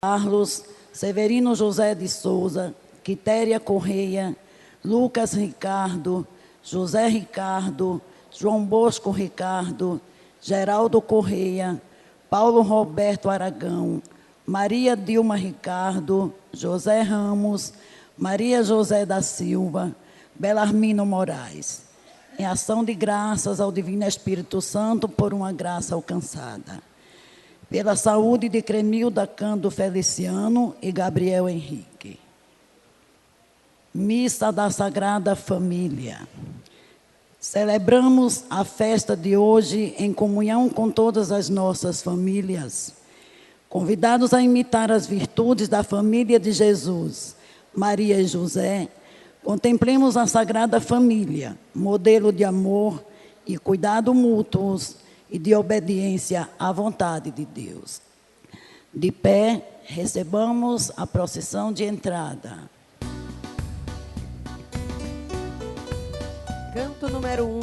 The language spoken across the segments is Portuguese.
Carlos, Severino José de Souza, Quitéria Correia, Lucas Ricardo, José Ricardo, João Bosco Ricardo, Geraldo Correia, Paulo Roberto Aragão, Maria Dilma Ricardo, José Ramos, Maria José da Silva, Belarmino Moraes, em ação de graças ao Divino Espírito Santo por uma graça alcançada. Pela saúde de Cremilda Cândido Feliciano e Gabriel Henrique. Missa da Sagrada Família. Celebramos a festa de hoje em comunhão com todas as nossas famílias, convidados a imitar as virtudes da família de Jesus, Maria e José. Contemplemos a Sagrada Família, modelo de amor e cuidado mútuos e de obediência à vontade de Deus. De pé, recebamos a procissão de entrada. Canto número 1.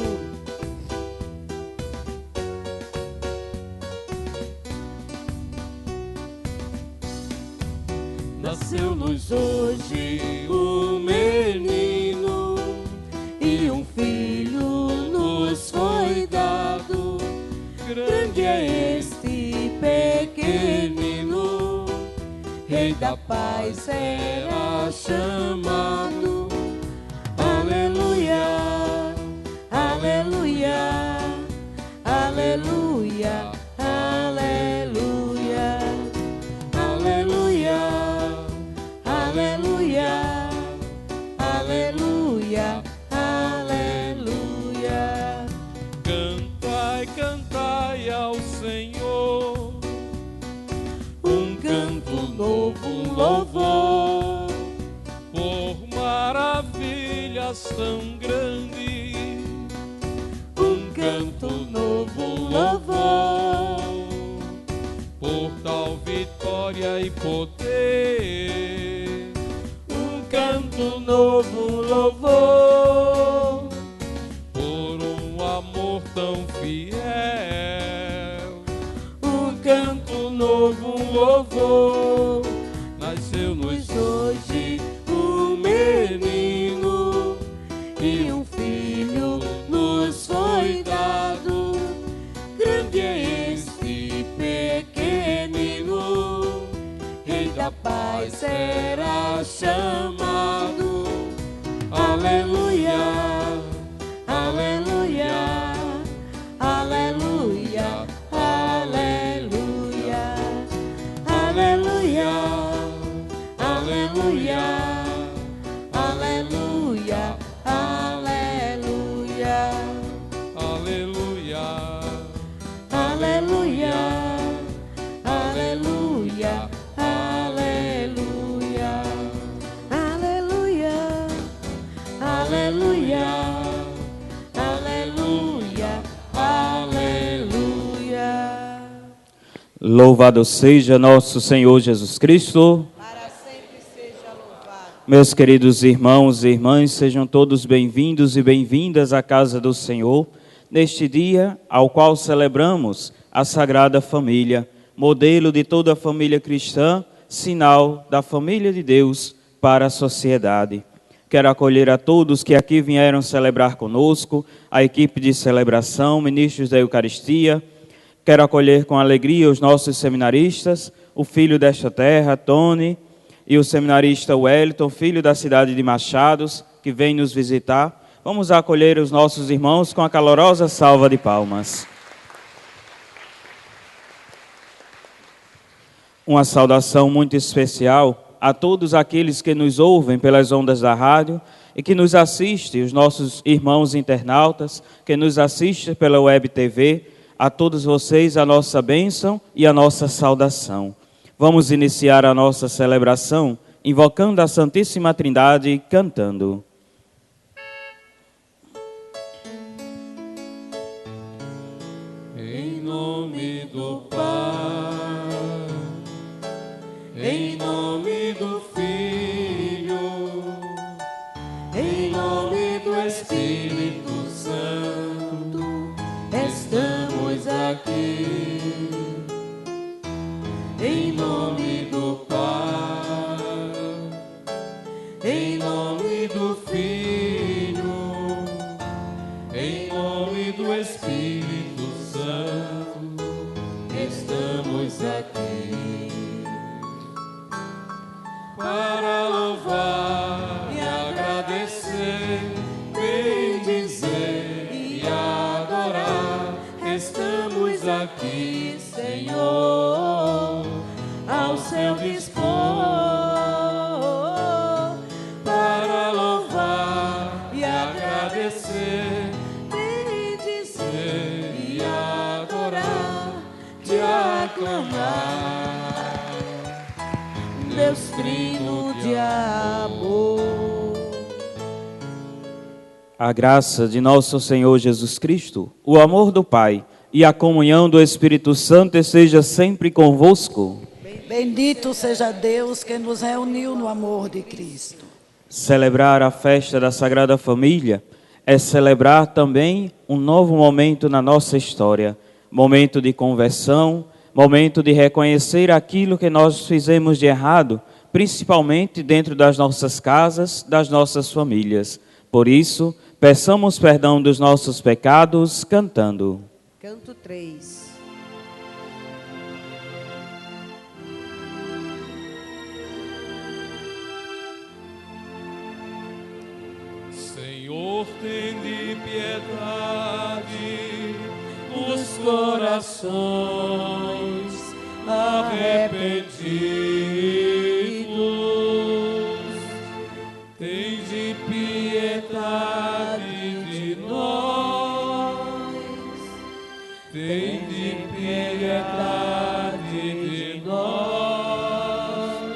Nasceu-nos hoje um menino e um filho nos foi dado. Grande é este pequenino, Rei da Paz será chamado. Aleluia, aleluia, aleluia, aleluia, aleluia, aleluia, aleluia, aleluia. Cantai, cantai ao Senhor um canto novo, um louvor, por maravilhas tão grandes. Um canto novo, um louvor, por tal vitória e poder. Um canto novo, um louvor, por um amor tão fiel. Um canto novo, um louvor, nasceu-nos hoje um menino e um filho nos foi dado. Grande é este pequenino, Rei da Paz será chamado. Aleluia, aleluia, aleluia, aleluia, aleluia, aleluia, aleluia, aleluia, aleluia, aleluia, aleluia, aleluia, aleluia, aleluia, aleluia, aleluia. Louvado seja nosso Senhor Jesus Cristo. Para sempre seja louvado. Meus queridos irmãos e irmãs, sejam todos bem-vindos e bem-vindas à casa do Senhor, neste dia ao qual celebramos a Sagrada Família, modelo de toda a família cristã, sinal da família de Deus para a sociedade. Quero acolher a todos que aqui vieram celebrar conosco, a equipe de celebração, ministros da Eucaristia. Quero acolher com alegria os nossos seminaristas, o filho desta terra, Tony, e o seminarista Wellington, filho da cidade de Machados, que vem nos visitar. Vamos acolher os nossos irmãos com a calorosa salva de palmas. Uma saudação muito especial a todos aqueles que nos ouvem pelas ondas da rádio e que nos assistem, os nossos irmãos internautas, que nos assistem pela Web TV. A todos vocês a nossa bênção e a nossa saudação. Vamos iniciar a nossa celebração invocando a Santíssima Trindade, cantando. Em nome do Pai, em nome do Filho, em nome do Espírito Santo, estamos aqui. Em nome do Pai, céu dispor para louvar e agradecer, bendizer e adorar, te aclamar, Deus trino de amor. A graça de nosso Senhor Jesus Cristo, o amor do Pai e a comunhão do Espírito Santo esteja sempre convosco. Bendito seja Deus que nos reuniu no amor de Cristo. Celebrar a festa da Sagrada Família é celebrar também um novo momento na nossa história, momento de conversão, momento de reconhecer aquilo que nós fizemos de errado, principalmente dentro das nossas casas, das nossas famílias. Por isso, peçamos perdão dos nossos pecados cantando. Canto 3. Senhor, tende piedade dos corações arrependidos. Tende piedade de nós. Tende piedade de nós.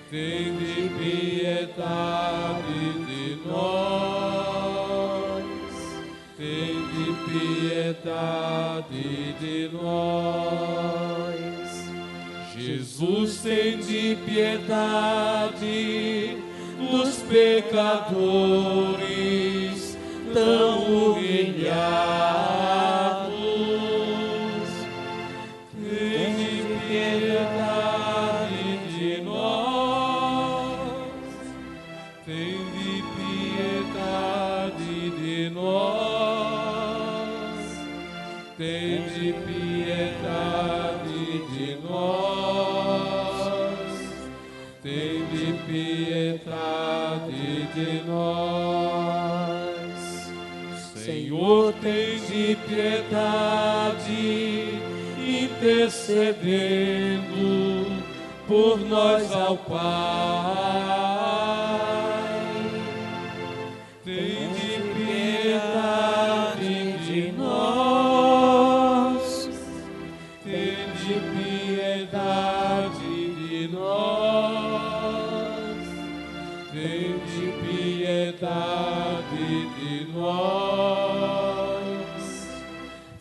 Tende piedade de nós. Tende piedade de nós. Jesus, tende piedade dos pecadores tão humilhados. Tende piedade de nós. Tende piedade de nós. Tende piedade de nós. Tende piedade de nós. Senhor, tende piedade, intercedendo por nós ao Pai. Tende piedade de nós. Tende piedade de nós. Tende piedade de nós.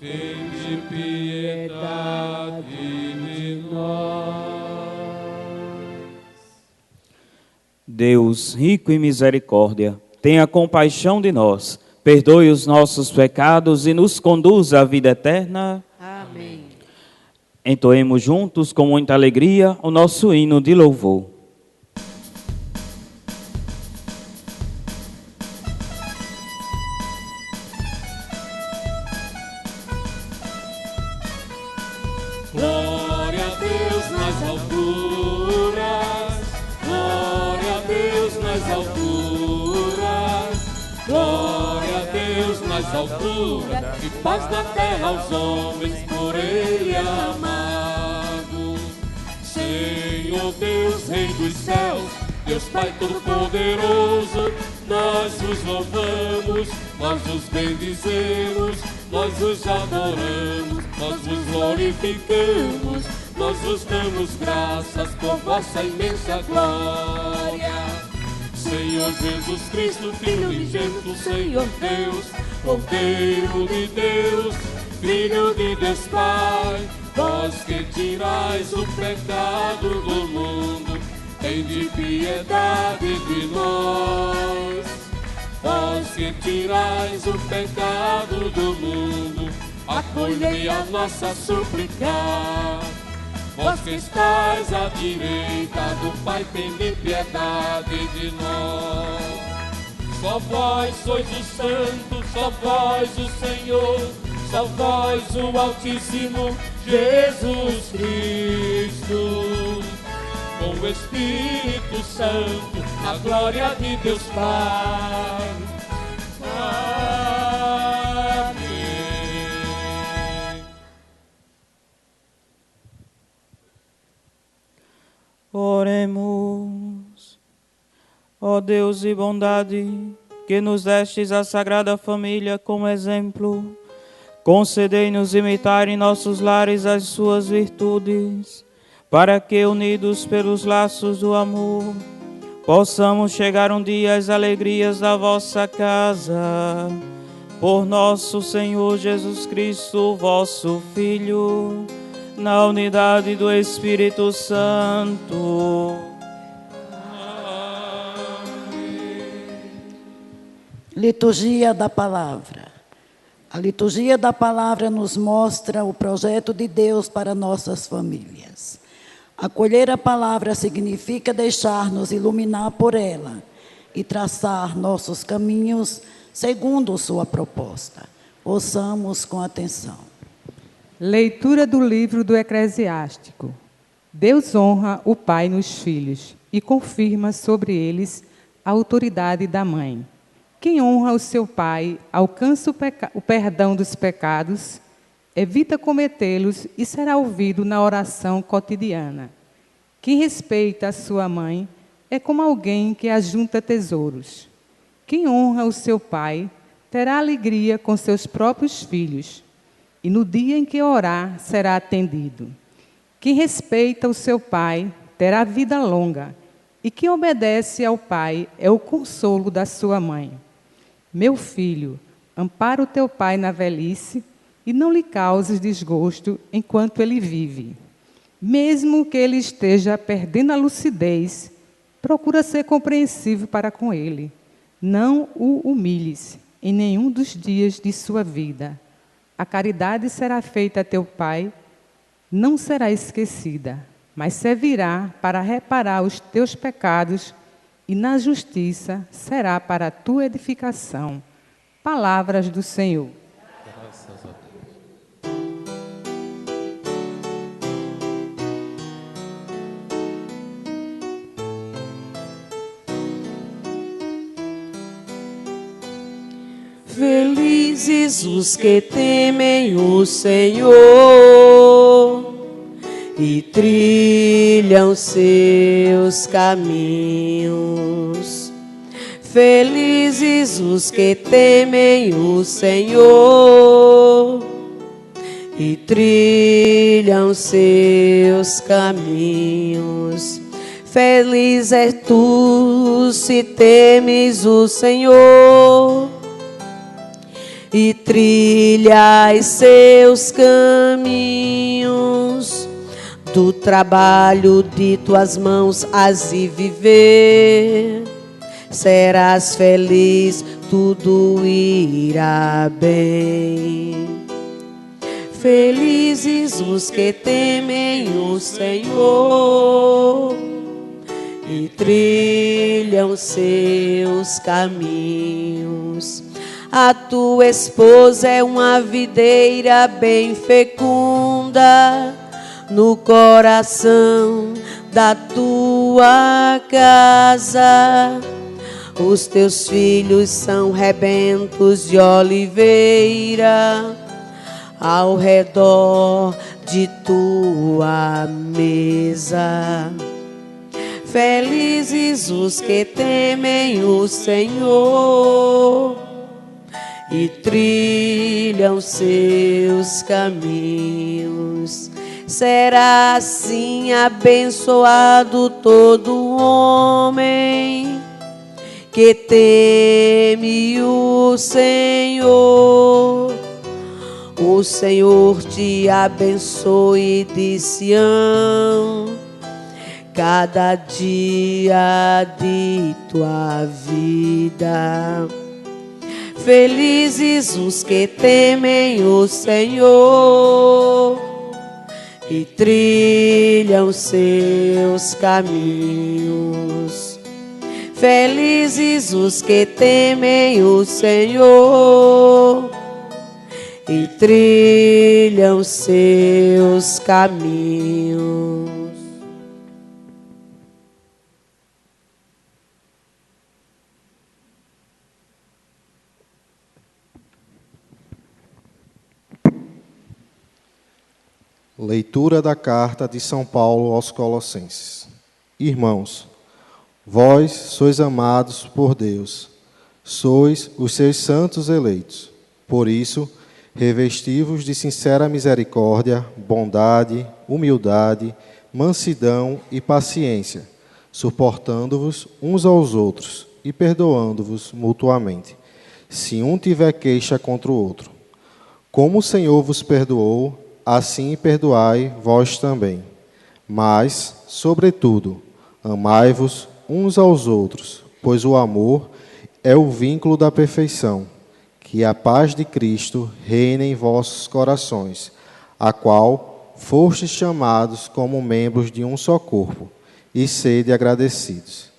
Tende piedade de nós. Deus, rico em misericórdia, tenha compaixão de nós, perdoe os nossos pecados e nos conduza à vida eterna. Amém. Entoemos juntos com muita alegria o nosso hino de louvor. Glória a Deus nas alturas, glória a Deus nas alturas, glória a Deus nas alturas, e paz na terra aos homens por Ele amado. Senhor Deus, Rei dos céus, Deus Pai Todo-Poderoso, nós os louvamos, nós os bendizemos, nós os adoramos, nós os glorificamos, nós os damos graças por vossa imensa glória. Senhor Jesus Cristo, Filho unigênito, Senhor Deus, Cordeiro de Deus, Filho de Deus Pai, vós que tirais o pecado do mundo, tende piedade de nós. Vós que tirais o pecado do mundo, acolhei a nossa súplica. Vós que estais à direita do Pai, tende piedade de nós. Só vós sois o Santo, só vós o Senhor, só vós o Altíssimo Jesus Cristo. Com o Espírito Santo, a glória de Deus Pai. Amém. Oremos. Ó Deus de bondade, que nos destes a Sagrada Família como exemplo, concedei-nos imitar em nossos lares as suas virtudes, para que, unidos pelos laços do amor, possamos chegar um dia às alegrias da vossa casa. Por nosso Senhor Jesus Cristo, vosso Filho, na unidade do Espírito Santo. Liturgia da Palavra. A liturgia da Palavra nos mostra o projeto de Deus para nossas famílias. Acolher a Palavra significa deixar-nos iluminar por ela e traçar nossos caminhos segundo sua proposta. Ouçamos com atenção. Leitura do livro do Eclesiástico. Deus honra o pai nos filhos e confirma sobre eles a autoridade da mãe. Quem honra o seu pai alcança o perdão dos pecados, evita cometê-los e será ouvido na oração cotidiana. Quem respeita a sua mãe é como alguém que ajunta tesouros. Quem honra o seu pai terá alegria com seus próprios filhos, e no dia em que orar será atendido. Quem respeita o seu pai terá vida longa, e quem obedece ao pai é o consolo da sua mãe. Meu filho, ampara o teu pai na velhice e não lhe causes desgosto enquanto ele vive. Mesmo que ele esteja perdendo a lucidez, procura ser compreensivo para com ele. Não o humilhes em nenhum dos dias de sua vida. A caridade será feita a teu pai, não será esquecida, mas servirá para reparar os teus pecados e na justiça será para a tua edificação. Palavras do Senhor. Graças a Deus. Felizes os que temem o Senhor e trilham seus caminhos. Felizes os que temem o Senhor e trilham seus caminhos. Feliz és tu se temes o Senhor e trilhas seus caminhos. Do trabalho de tuas mãos has de viver, serás feliz, tudo irá bem. Felizes os que temem o Senhor e trilham seus caminhos. A tua esposa é uma videira bem fecunda no coração da tua casa. Os teus filhos são rebentos de oliveira ao redor de tua mesa. Felizes os que temem o Senhor e trilham seus caminhos. Será assim abençoado todo homem que teme o Senhor. O Senhor te abençoe de Sião, cada dia de tua vida. Felizes os que temem o Senhor e trilham seus caminhos. Felizes os que temem o Senhor e trilham seus caminhos. Leitura da carta de São Paulo aos Colossenses. Irmãos, vós sois amados por Deus, sois os seus santos eleitos. Por isso, revesti-vos de sincera misericórdia, bondade, humildade, mansidão e paciência, suportando-vos uns aos outros e perdoando-vos mutuamente, se um tiver queixa contra o outro. Como o Senhor vos perdoou, assim perdoai vós também. Mas, sobretudo, amai-vos uns aos outros, pois o amor é o vínculo da perfeição. Que a paz de Cristo reine em vossos corações, a qual fostes chamados como membros de um só corpo, e sede agradecidos.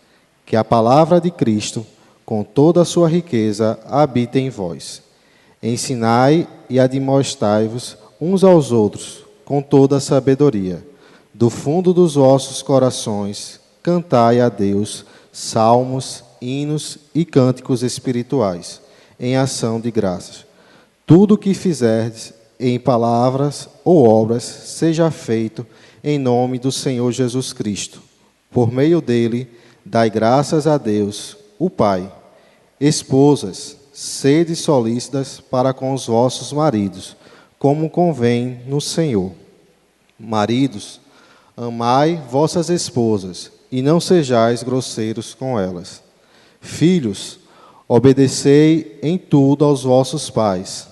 Que a palavra de Cristo, com toda a sua riqueza, habite em vós. Ensinai e admoestai-vos uns aos outros, com toda a sabedoria. Do fundo dos vossos corações, cantai a Deus salmos, hinos e cânticos espirituais, em ação de graças. Tudo o que fizerdes, em palavras ou obras, seja feito em nome do Senhor Jesus Cristo. Por meio dele, dai graças a Deus, o Pai. Esposas, sede solícitas para com os vossos maridos, como convém no Senhor. Maridos, amai vossas esposas, e não sejais grosseiros com elas. Filhos, obedecei em tudo aos vossos pais.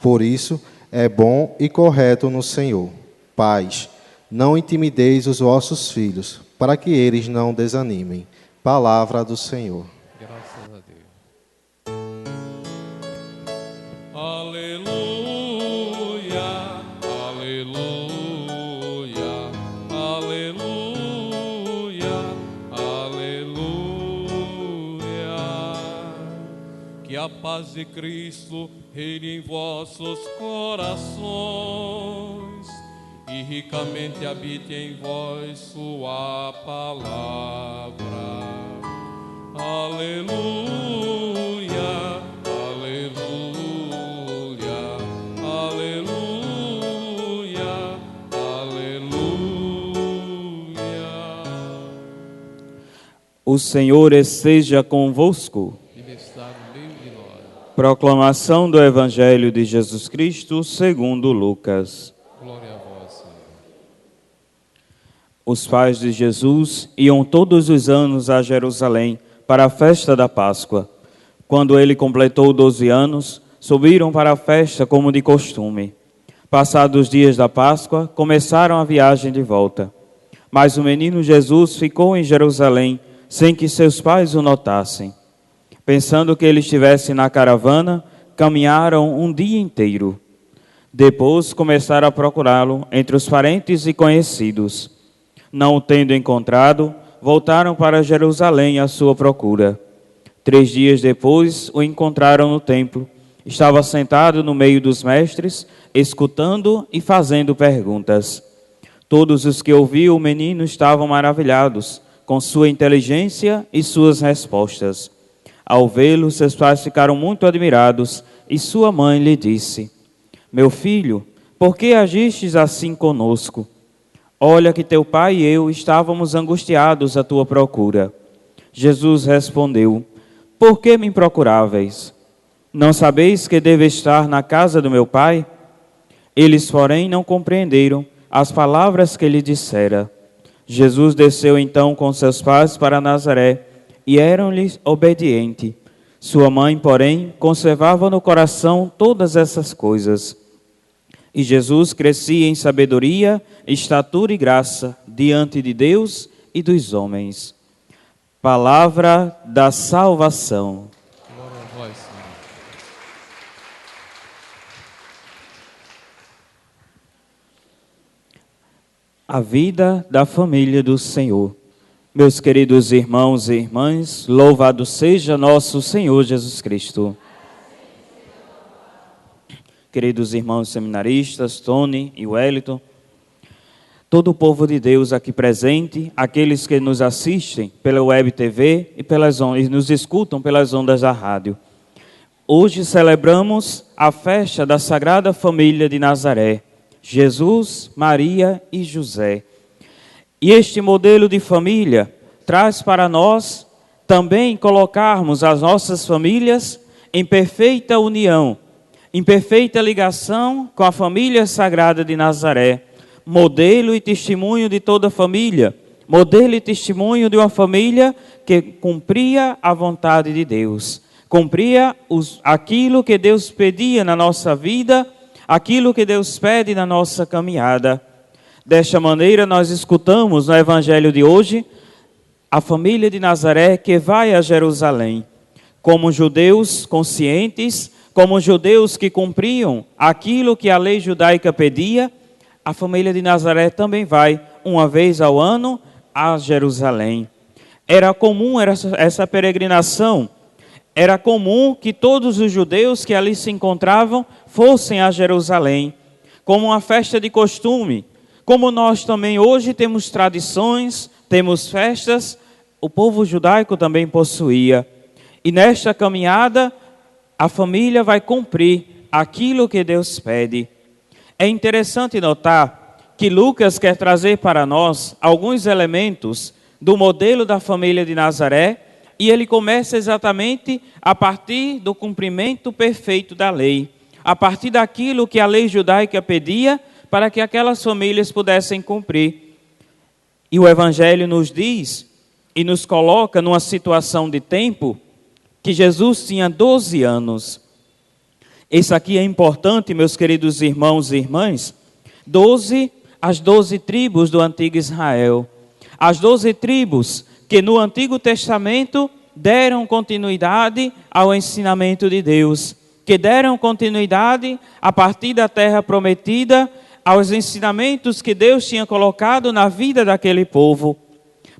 Por isso é bom e correto no Senhor. Pais, não intimideis os vossos filhos, para que eles não desanimem. Palavra do Senhor. Graças a Deus. Aleluia, aleluia, aleluia, aleluia. Que a paz de Cristo reine em vossos corações e ricamente habite em vós sua palavra. Aleluia, aleluia, aleluia, aleluia. O Senhor esteja convosco. Ele está no meio de nós. Proclamação do Evangelho de Jesus Cristo segundo Lucas. Glória a vós, Senhor. Os pais de Jesus iam todos os anos a Jerusalém para a festa da Páscoa. Quando ele completou 12 anos, subiram para a festa como de costume. Passados os dias da Páscoa, começaram a viagem de volta. Mas o menino Jesus ficou em Jerusalém, sem que seus pais o notassem. Pensando que ele estivesse na caravana, caminharam um dia inteiro. Depois começaram a procurá-lo entre os parentes e conhecidos. Não o tendo encontrado, voltaram para Jerusalém à sua procura. 3 dias depois, o encontraram no templo. Estava sentado no meio dos mestres, escutando e fazendo perguntas. Todos os que ouviam o menino estavam maravilhados com sua inteligência e suas respostas. Ao vê-lo, seus pais ficaram muito admirados e sua mãe lhe disse: Meu filho, por que agistes assim conosco? Olha que teu pai e eu estávamos angustiados à tua procura. Jesus respondeu: Por que me procuráveis? Não sabeis que devo estar na casa do meu pai? Eles, porém, não compreenderam as palavras que lhe dissera. Jesus desceu então com seus pais para Nazaré e eram-lhes obedientes. Sua mãe, porém, conservava no coração todas essas coisas. E Jesus crescia em sabedoria, estatura e graça diante de Deus e dos homens. Palavra da salvação. Glória a vós, Senhor. A vida da família do Senhor. Meus queridos irmãos e irmãs, louvado seja nosso Senhor Jesus Cristo. Queridos irmãos seminaristas, Tony e Wellington, todo o povo de Deus aqui presente, aqueles que nos assistem pela web TV e nos escutam pelas ondas da rádio. Hoje celebramos a festa da Sagrada Família de Nazaré, Jesus, Maria e José. E este modelo de família traz para nós também colocarmos as nossas famílias em perfeita união, em perfeita ligação com a família sagrada de Nazaré, modelo e testemunho de toda a família, modelo e testemunho de uma família que cumpria a vontade de Deus, cumpria aquilo que Deus pedia na nossa vida, aquilo que Deus pede na nossa caminhada. Desta maneira, nós escutamos no Evangelho de hoje a família de Nazaré que vai a Jerusalém. Como judeus conscientes, como judeus que cumpriam aquilo que a lei judaica pedia, a família de Nazaré também vai, uma vez ao ano, a Jerusalém. Era comum essa peregrinação, era comum que todos os judeus que ali se encontravam fossem a Jerusalém, como uma festa de costume. Como nós também hoje temos tradições, temos festas, o povo judaico também possuía. E nesta caminhada, a família vai cumprir aquilo que Deus pede. É interessante notar que Lucas quer trazer para nós alguns elementos do modelo da família de Nazaré, e ele começa exatamente a partir do cumprimento perfeito da lei, a partir daquilo que a lei judaica pedia para que aquelas famílias pudessem cumprir. E o Evangelho nos diz e nos coloca numa situação de tempo que Jesus tinha 12 anos. Isso aqui é importante, meus queridos irmãos e irmãs. As 12 tribos do antigo Israel. As 12 tribos que no Antigo Testamento deram continuidade ao ensinamento de Deus, que deram continuidade a partir da terra prometida aos ensinamentos que Deus tinha colocado na vida daquele povo,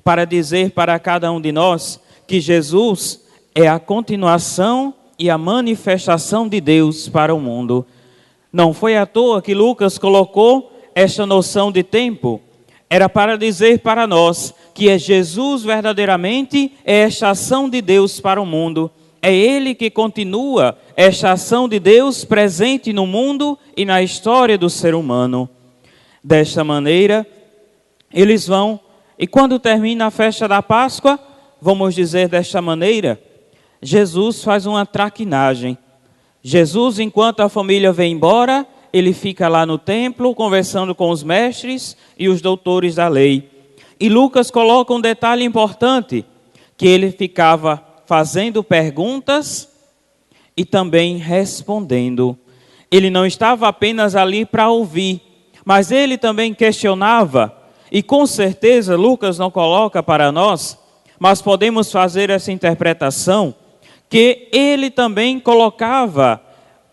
para dizer para cada um de nós que Jesus é a continuação e a manifestação de Deus para o mundo. Não foi à toa que Lucas colocou esta noção de tempo. Era para dizer para nós que é Jesus verdadeiramente é esta ação de Deus para o mundo. É Ele que continua esta ação de Deus presente no mundo e na história do ser humano. Desta maneira, eles vão, e quando termina a festa da Páscoa, vamos dizer desta maneira, Jesus faz uma traquinagem. Jesus, enquanto a família vem embora, ele fica lá no templo conversando com os mestres e os doutores da lei. E Lucas coloca um detalhe importante, que ele ficava fazendo perguntas e também respondendo. Ele não estava apenas ali para ouvir, mas ele também questionava. E com certeza Lucas não coloca para nós, mas podemos fazer essa interpretação, que ele também colocava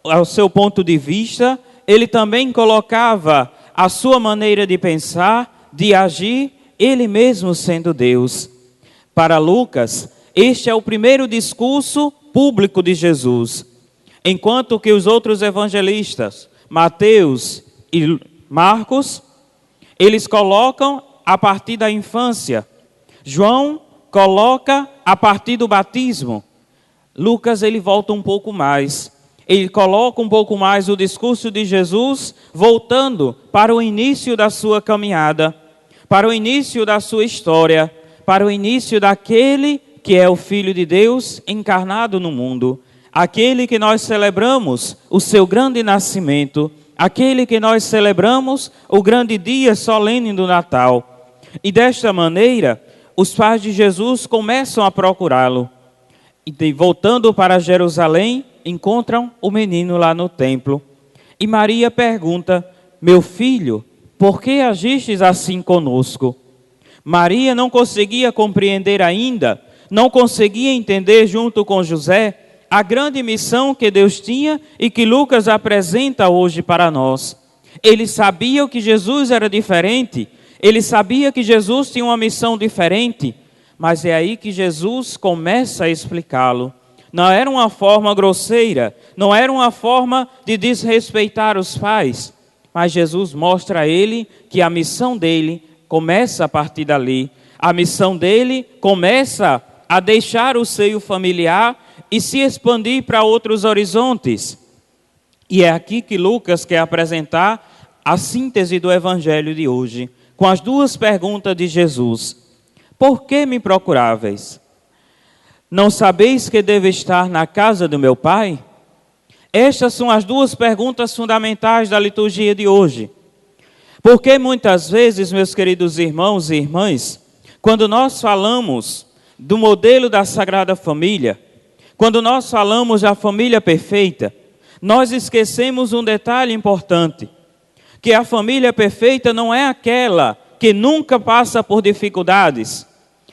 ao seu ponto de vista, ele também colocava a sua maneira de pensar, de agir, ele mesmo sendo Deus. Para Lucas, este é o primeiro discurso público de Jesus, enquanto que os outros evangelistas, Mateus e Marcos, eles colocam a partir da infância. João coloca a partir do batismo. Lucas, ele volta um pouco mais. Ele coloca um pouco mais o discurso de Jesus, voltando para o início da sua caminhada, para o início da sua história, para o início daquele que é o Filho de Deus encarnado no mundo, aquele que nós celebramos o seu grande nascimento, aquele que nós celebramos o grande dia solene do Natal. E desta maneira, os pais de Jesus começam a procurá-lo. E voltando para Jerusalém, encontram o menino lá no templo. E Maria pergunta: meu filho, por que agistes assim conosco? Maria não conseguia compreender ainda, não conseguia entender junto com José a grande missão que Deus tinha e que Lucas apresenta hoje para nós. Ele sabia que Jesus era diferente, ele sabia que Jesus tinha uma missão diferente, mas é aí que Jesus começa a explicá-lo. Não era uma forma grosseira, não era uma forma de desrespeitar os pais, mas Jesus mostra a ele que a missão dele começa a partir dali. A missão dele começa a deixar o seio familiar e se expandir para outros horizontes. E é aqui que Lucas quer apresentar a síntese do evangelho de hoje. com as duas perguntas de Jesus: por que me procuráveis? Não sabeis que devo estar na casa do meu Pai? Estas são as duas perguntas fundamentais da liturgia de hoje. Porque muitas vezes, meus queridos irmãos e irmãs, quando nós falamos do modelo da Sagrada Família, quando nós falamos da família perfeita, nós esquecemos um detalhe importante, que a família perfeita não é aquela que nunca passa por dificuldades.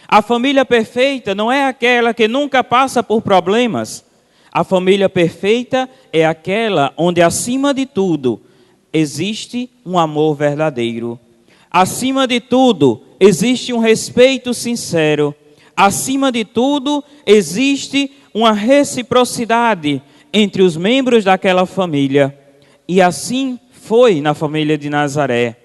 A família perfeita não é aquela que nunca passa por problemas. A família perfeita é aquela onde, acima de tudo, existe um amor verdadeiro. Acima de tudo, existe um respeito sincero. Acima de tudo, existe uma reciprocidade entre os membros daquela família. E assim foi na família de Nazaré.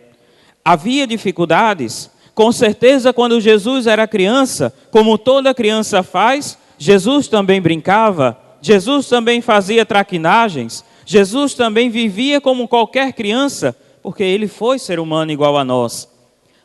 Havia dificuldades. Com certeza, quando Jesus era criança, como toda criança faz, Jesus também brincava, Jesus também fazia traquinagens, Jesus também vivia como qualquer criança, porque ele foi ser humano igual a nós.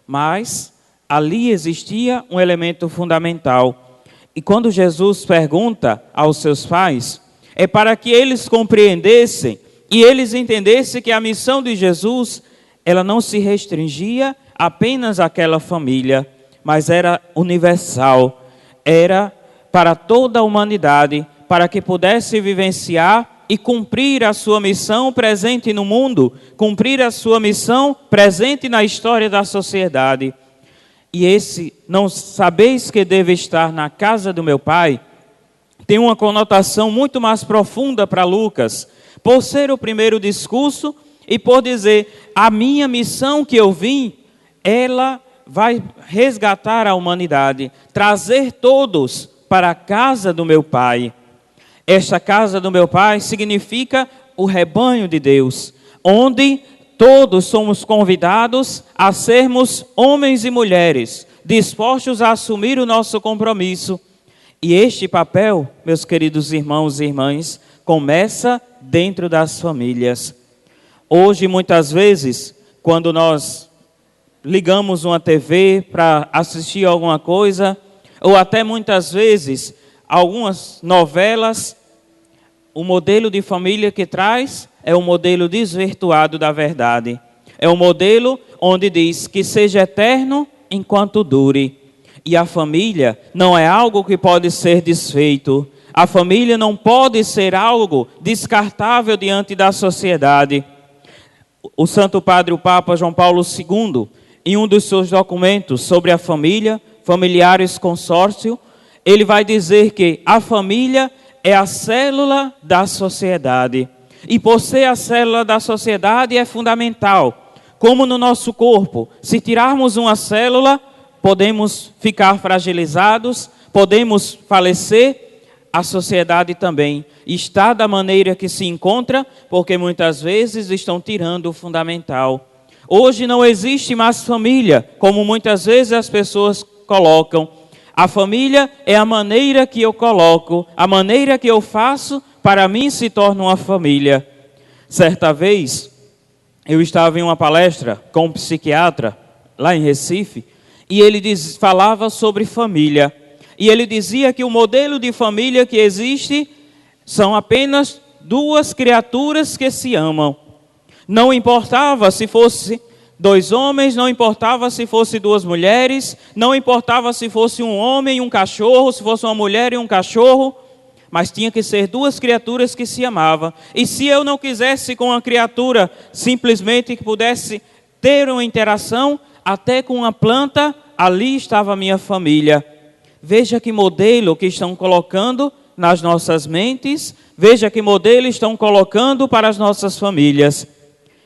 Mas ali existia um elemento fundamental. E quando Jesus pergunta aos seus pais, é para que eles compreendessem e eles entendessem que a missão de Jesus, ela não se restringia apenas àquela família, mas era universal, era para toda a humanidade, para que pudesse vivenciar e cumprir a sua missão presente no mundo, cumprir a sua missão presente na história da sociedade. E esse não sabeis que deve estar na casa do meu Pai, tem uma conotação muito mais profunda para Lucas, por ser o primeiro discurso e por dizer, a minha missão que eu vim, ela vai resgatar a humanidade, trazer todos para a casa do meu Pai. Esta casa do meu Pai significa o rebanho de Deus, onde todos somos convidados a sermos homens e mulheres, dispostos a assumir o nosso compromisso. E este papel, meus queridos irmãos e irmãs, começa dentro das famílias. Hoje, muitas vezes, quando nós ligamos uma TV para assistir alguma coisa, ou até muitas vezes algumas novelas, o modelo de família que traz é um modelo desvirtuado da verdade. É um modelo onde diz que seja eterno enquanto dure. E a família não é algo que pode ser desfeito. A família não pode ser algo descartável diante da sociedade. O Santo Padre, o Papa João Paulo II, em um dos seus documentos sobre a família, Familiares Consórcio, ele vai dizer que a família é a célula da sociedade. E por ser a célula da sociedade é fundamental. Como no nosso corpo, se tirarmos uma célula, podemos ficar fragilizados, podemos falecer. A sociedade também está da maneira que se encontra, porque muitas vezes estão tirando o fundamental. Hoje não existe mais família, como muitas vezes as pessoas colocam. A família é a maneira que eu coloco, a maneira que eu faço, para mim se torna uma família. Certa vez, eu estava em uma palestra com um psiquiatra, lá em Recife, e ele falava sobre família. E ele dizia que o modelo de família que existe são apenas duas criaturas que se amam. Não importava se fosse 2 homens, não importava se fosse 2 mulheres, não importava se fosse um homem e um cachorro, se fosse uma mulher e um cachorro, mas tinha que ser 2 criaturas que se amavam. E se eu não quisesse com uma criatura simplesmente que pudesse ter uma interação, até com uma planta, ali estava a minha família. Veja que modelo que estão colocando nas nossas mentes, veja que modelo estão colocando para as nossas famílias.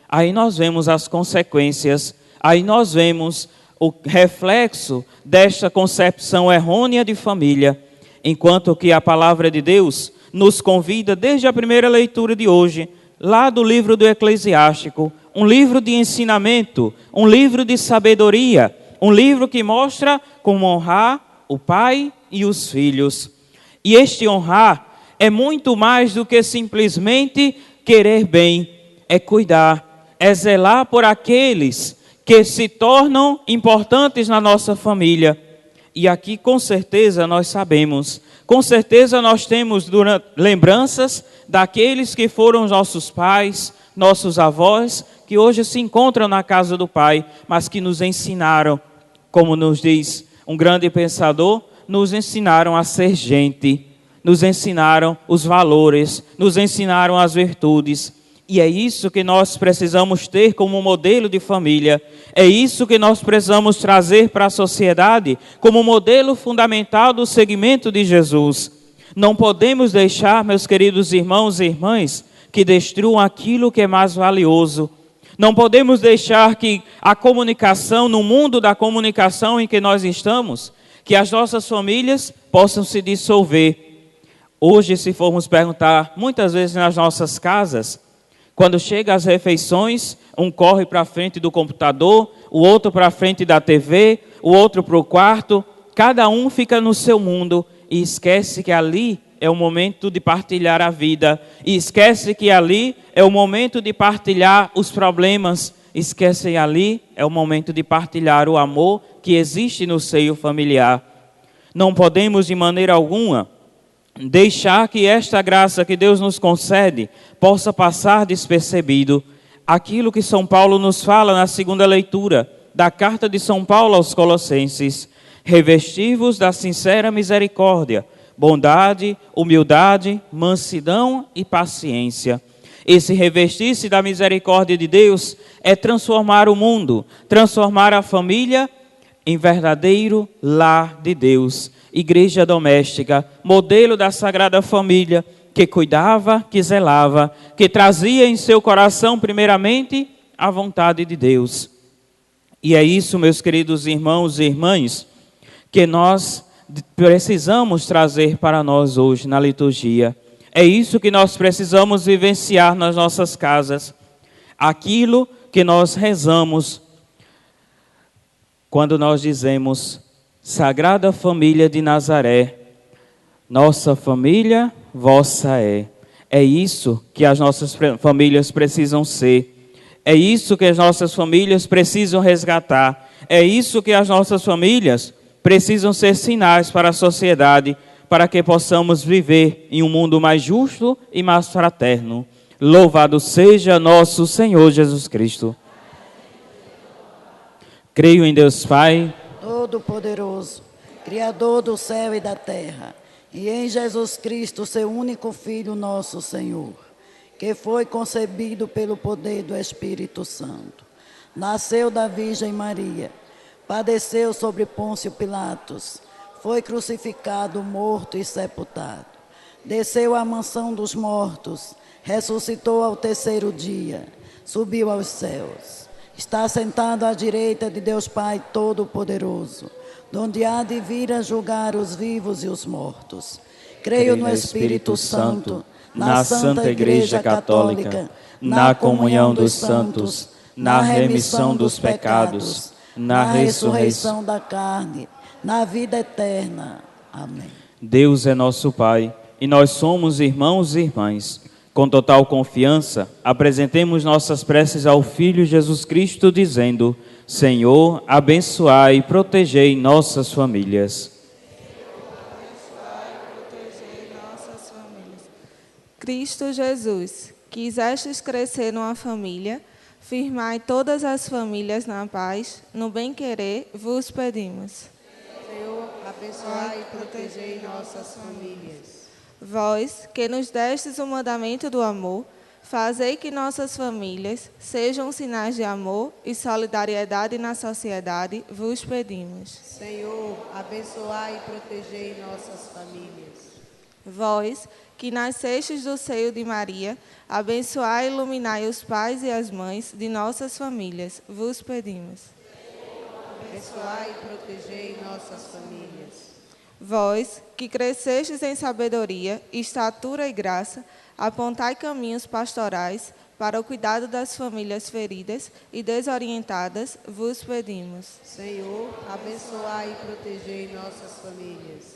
Aí nós vemos as consequências, aí nós vemos o reflexo desta concepção errônea de família, enquanto que a palavra de Deus nos convida desde a primeira leitura de hoje, lá do livro do Eclesiástico, um livro de ensinamento, um livro de sabedoria, um livro que mostra como honrar o pai e os filhos. E este honrar é muito mais do que simplesmente querer bem, é cuidar, é zelar por aqueles que se tornam importantes na nossa família. E aqui, com certeza, nós sabemos, com certeza nós temos lembranças daqueles que foram nossos pais, nossos avós, que hoje se encontram na casa do Pai, mas que nos ensinaram, como nos diz um grande pensador, nos ensinaram a ser gente, nos ensinaram os valores, nos ensinaram as virtudes. E é isso que nós precisamos ter como modelo de família. É isso que nós precisamos trazer para a sociedade como modelo fundamental do seguimento de Jesus. Não podemos deixar, meus queridos irmãos e irmãs, que destruam aquilo que é mais valioso. Não podemos deixar que a comunicação, no mundo da comunicação em que nós estamos, que as nossas famílias possam se dissolver. Hoje, se formos perguntar, muitas vezes nas nossas casas, quando chega às refeições, um corre para a frente do computador, o outro para a frente da TV, o outro para o quarto, cada um fica no seu mundo e esquece que ali é o momento de partilhar a vida, e esquece que ali é o momento de partilhar os problemas, esquece que ali é o momento de partilhar o amor que existe no seio familiar. Não podemos de maneira alguma deixar que esta graça que Deus nos concede possa passar despercebido. Aquilo que São Paulo nos fala na segunda leitura da carta de São Paulo aos Colossenses: revesti-vos da sincera misericórdia, bondade, humildade, mansidão e paciência. Esse revestir-se da misericórdia de Deus é transformar o mundo, transformar a família em verdadeiro lar de Deus, igreja doméstica, modelo da Sagrada Família, que cuidava, que zelava, que trazia em seu coração primeiramente a vontade de Deus. E é isso, meus queridos irmãos e irmãs, que nós precisamos trazer para nós hoje na liturgia. É isso que nós precisamos vivenciar nas nossas casas. Aquilo que nós rezamos quando nós dizemos: Sagrada Família de Nazaré, nossa família, vossa é. É isso que as nossas famílias precisam ser. É isso que as nossas famílias precisam resgatar. É isso que as nossas famílias precisam ser sinais para a sociedade, para que possamos viver em um mundo mais justo e mais fraterno. Louvado seja nosso Senhor Jesus Cristo. Creio em Deus Pai Todo-Poderoso, Criador do céu e da terra, e em Jesus Cristo, seu único Filho, nosso Senhor, que foi concebido pelo poder do Espírito Santo. Nasceu da Virgem Maria, padeceu sobre Pôncio Pilatos, foi crucificado, morto e sepultado. Desceu à mansão dos mortos, ressuscitou ao terceiro dia, subiu aos céus. Está sentado à direita de Deus Pai Todo-Poderoso, donde há de vir a julgar os vivos e os mortos. Creio no Espírito Santo, na Santa Igreja Católica, na comunhão dos santos, na remissão dos pecados, na ressurreição da carne, na vida eterna. Amém. Deus é nosso Pai e nós somos irmãos e irmãs. Com total confiança, apresentemos nossas preces ao Filho Jesus Cristo, dizendo: Senhor, abençoai e protegei nossas famílias. Cristo Jesus, quisestes crescer numa família, firmai todas as famílias na paz, no bem-querer, vos pedimos. Senhor, abençoai e protegei nossas famílias. Vós, que nos destes o mandamento do amor, fazei que nossas famílias sejam sinais de amor e solidariedade na sociedade, vos pedimos. Senhor, abençoai e protegei nossas famílias. Vós, que nascestes do seio de Maria, abençoai e iluminai os pais e as mães de nossas famílias, vos pedimos. Abençoai e protegei nossas famílias. Vós, que crescestes em sabedoria, estatura e graça, apontai caminhos pastorais para o cuidado das famílias feridas e desorientadas, vos pedimos. Senhor, abençoai e protegei nossas famílias.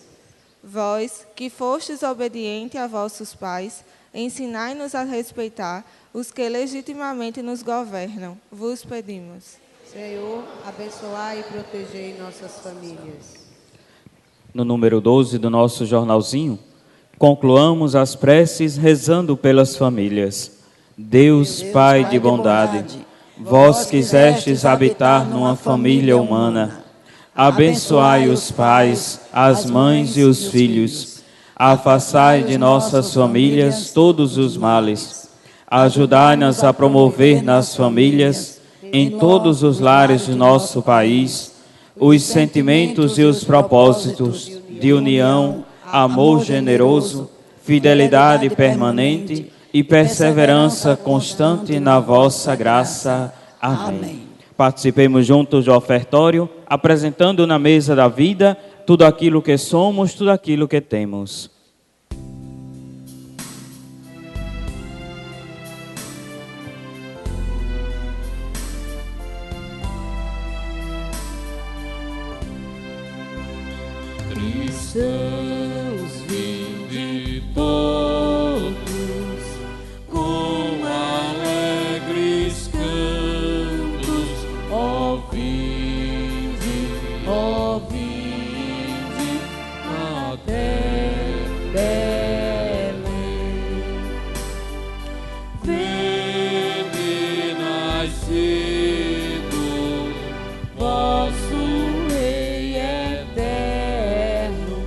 Vós, que fostes obediente a vossos pais, ensinai-nos a respeitar os que legitimamente nos governam, vos pedimos. Senhor, abençoai e protegei nossas famílias. No número 12 do nosso jornalzinho, concluamos as preces rezando pelas famílias. Deus, Pai de bondade, vós quisestes habitar numa família humana. Abençoai os pais, as mães e os filhos. Afastai de nossas famílias todos os males. Ajudai-nos a promover nas famílias, em todos os lares do nosso país, os sentimentos e os propósitos de união, amor generoso, fidelidade permanente e perseverança constante na vossa graça. Amém. Participemos juntos do ofertório, apresentando na mesa da vida tudo aquilo que somos, tudo aquilo que temos. Cristãos, vinde todos, com alegres cantos, ó vinde, até Belém. Vede nascido vosso Rei eterno,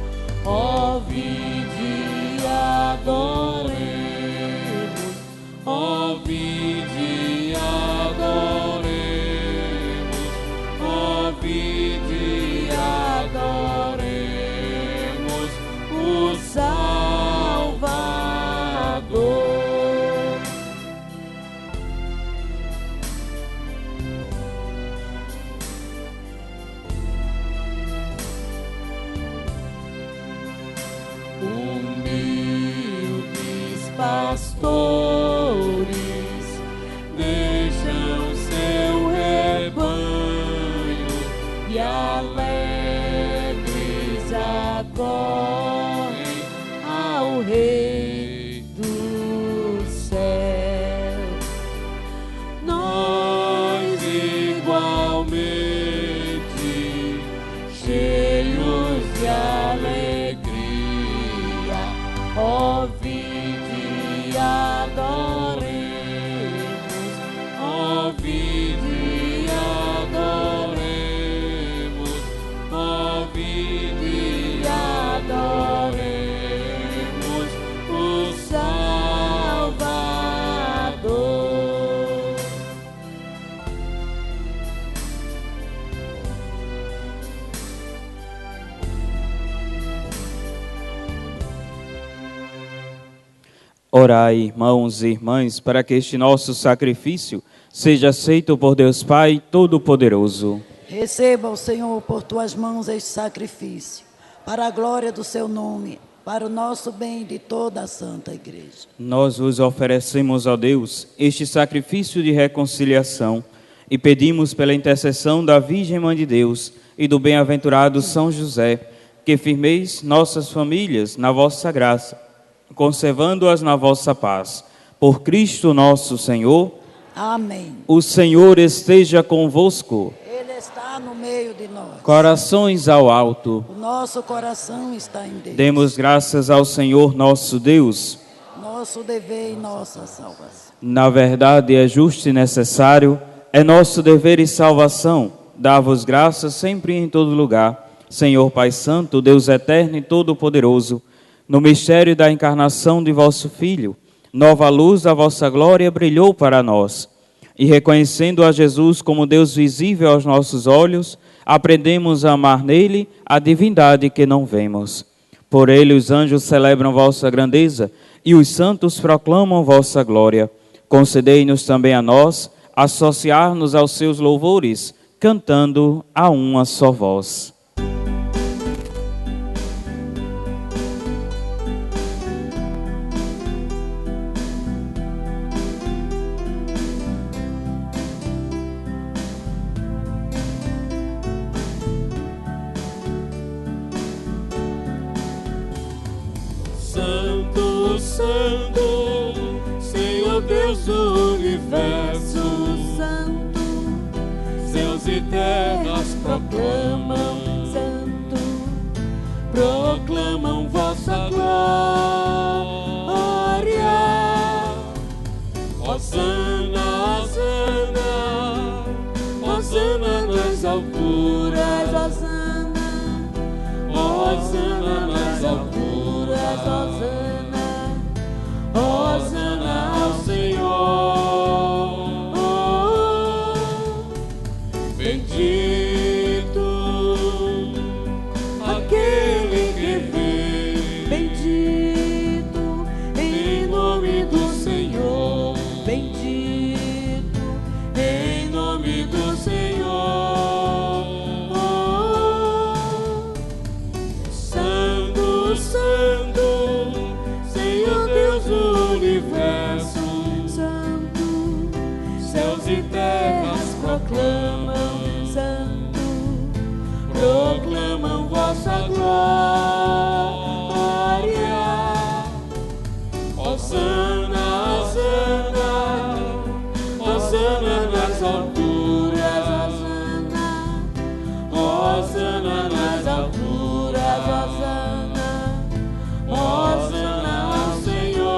ó vinde adoremos, ó vinde adoremos, ó vinde adoremos o Salvador. Humildes pastores deixam seu rebanho e alegres acorrem ao Rei do céu. Nós igualmente, cheios de alegria, ó vinde adoremos, ó vinde adoremos, ó vinde adoremos o Salvador. Orai, irmãos e irmãs, para que este nosso sacrifício seja aceito por Deus Pai Todo-Poderoso. Receba, o Senhor, por tuas mãos este sacrifício, para a glória do seu nome, para o nosso bem e de toda a Santa Igreja. Nós vos oferecemos, ó Deus, este sacrifício de reconciliação e pedimos pela intercessão da Virgem Mãe de Deus e do bem-aventurado São José, que firmeis nossas famílias na vossa graça, conservando-as na vossa paz. Por Cristo nosso Senhor. Amém. O Senhor esteja convosco. Ele está no meio de nós. Corações ao alto. O nosso coração está em Deus. Demos graças ao Senhor nosso Deus. Nosso dever e nossa salvação. Na verdade, é justo e necessário, é nosso dever e salvação, dar-vos graças sempre e em todo lugar, Senhor Pai Santo, Deus eterno e todo-poderoso, no mistério da encarnação de vosso Filho, nova luz da vossa glória brilhou para nós. E reconhecendo a Jesus como Deus visível aos nossos olhos, aprendemos a amar nele a divindade que não vemos. Por ele os anjos celebram vossa grandeza e os santos proclamam vossa glória. Concedei-nos também a nós associar-nos aos seus louvores, cantando a uma só voz. Santo, Santo, Senhor Deus do universo, Santo, seus céus e terras proclamam, santo, proclamam vossa glória. Hosana, Hosana, Hosana nas alturas, Hosana, Hosana nas alturas, Hosana, Hosana ao Senhor. Bendito aquele que vem, bendito em nome do Senhor, bendito em nome do Senhor. Santo, Santo, Senhor Deus do universo, santo, céus e terras proclamam, proclamam vossa glória. Hosana, Hosana, Hosana nas alturas, Hosana nas alturas, Hosana ao Senhor.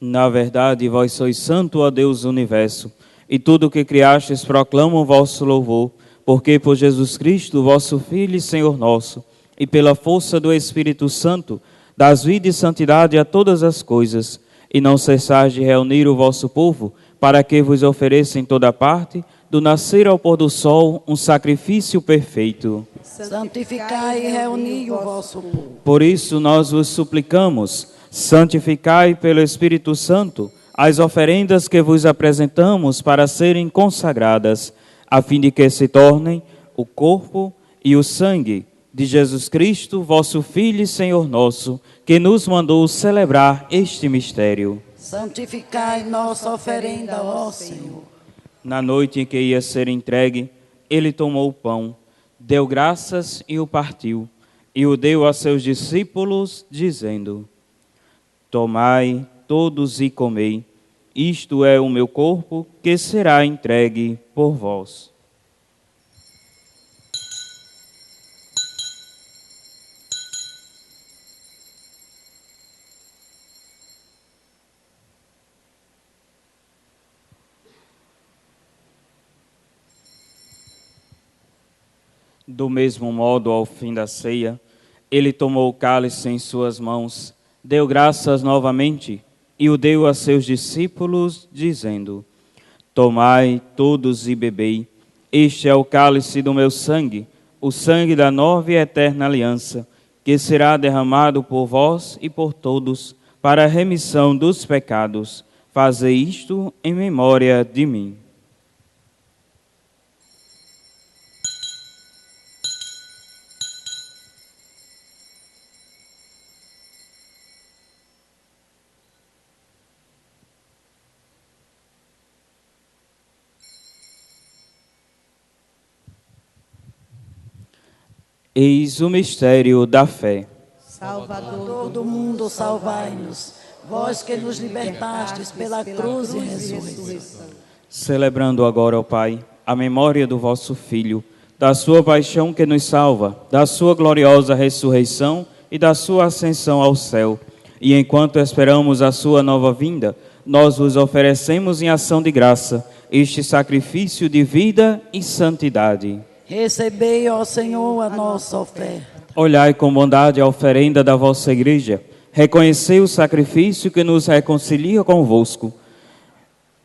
Na verdade, vós sois santo, ó Deus do universo, e tudo o que criastes proclama o vosso louvor, porque por Jesus Cristo, vosso Filho e Senhor nosso, e pela força do Espírito Santo, dás vida e santidade a todas as coisas, e não cessais de reunir o vosso povo, para que vos ofereça em toda parte, do nascer ao pôr do sol, um sacrifício perfeito. Santificai e reuni o vosso povo. Por isso nós vos suplicamos, santificai pelo Espírito Santo as oferendas que vos apresentamos para serem consagradas, a fim de que se tornem o corpo e o sangue de Jesus Cristo, vosso Filho e Senhor nosso, que nos mandou celebrar este mistério. Santificai nossa oferenda, ó Senhor. Na noite em que ia ser entregue, ele tomou o pão, deu graças e o partiu, e o deu a seus discípulos, dizendo: Tomai todos e comei, isto é o meu corpo, que será entregue por vós. Do mesmo modo, ao fim da ceia, ele tomou o cálice em suas mãos, deu graças novamente e o deu a seus discípulos, dizendo: Tomai todos e bebei, este é o cálice do meu sangue, o sangue da nova e eterna aliança, que será derramado por vós e por todos, para a remissão dos pecados. Fazei isto em memória de mim. Eis o mistério da fé. Salvador Do mundo, salvai-nos, vós que nos libertastes pela cruz e ressurreição. Celebrando agora, ó Pai, a memória do vosso Filho, da sua paixão que nos salva, da sua gloriosa ressurreição e da sua ascensão ao céu. E enquanto esperamos a sua nova vinda, nós vos oferecemos em ação de graça este sacrifício de vida e santidade. Recebei, ó Senhor, a nossa oferta. Olhai com bondade a oferenda da vossa igreja, reconhecei o sacrifício que nos reconcilia convosco,